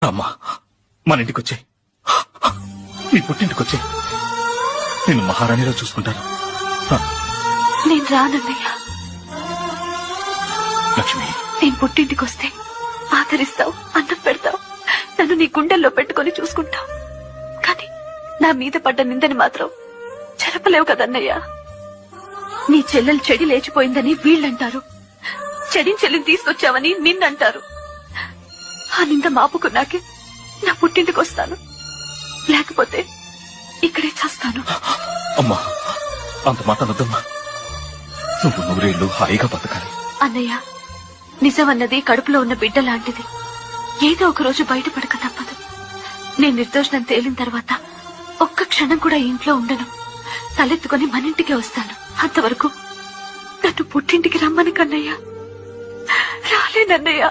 అమ్మా మన ఇంటికొచ్చే, నీ పుట్టింటికొచ్చే, నేను మహారాణిలో చూసుకుంటాను. నేను రానన్నయ్య. లక్ష్మి, నేను పుట్టింటికొస్తే ఆదరిస్తావు, అన్నం పెడతావు, నన్ను నీ గుండెల్లో పెట్టుకుని చూసుకుంటావు. కానీ నా మీద పడ్డ నిందని మాత్రం చెరపలేవు కదన్నయ్య. నీ చెల్లెలు చెడి లేచిపోయిందని వీళ్ళంటారు, చెడిని చెల్లిని తీసుకొచ్చావని నిన్నంటారు. ఆ నింద మాపుకున్నాకే నా పుట్టింటికొస్తాను, లేకపోతే ఇక్కడే చేస్తాను. అమ్మా అంత మాట అనొద్దమ్మా. నువ్వు 100 ఏళ్ళు హాయిగా బతకాలి. అన్నయ్య, నిజమన్నది కడుపులో ఉన్న బిడ్డ లాంటిది. ఏదో ఒక రోజు బయటపడక తప్పదు. నేను నిర్దోషణం తేలిన తర్వాత ఒక్క క్షణం కూడా ఇంట్లో ఉండను. తలెత్తుకుని మన ఇంటికే వస్తాను. అంతవరకు నన్ను పుట్టింటికి రమ్మని కన్నయ్య. రాలేనన్నయ్య.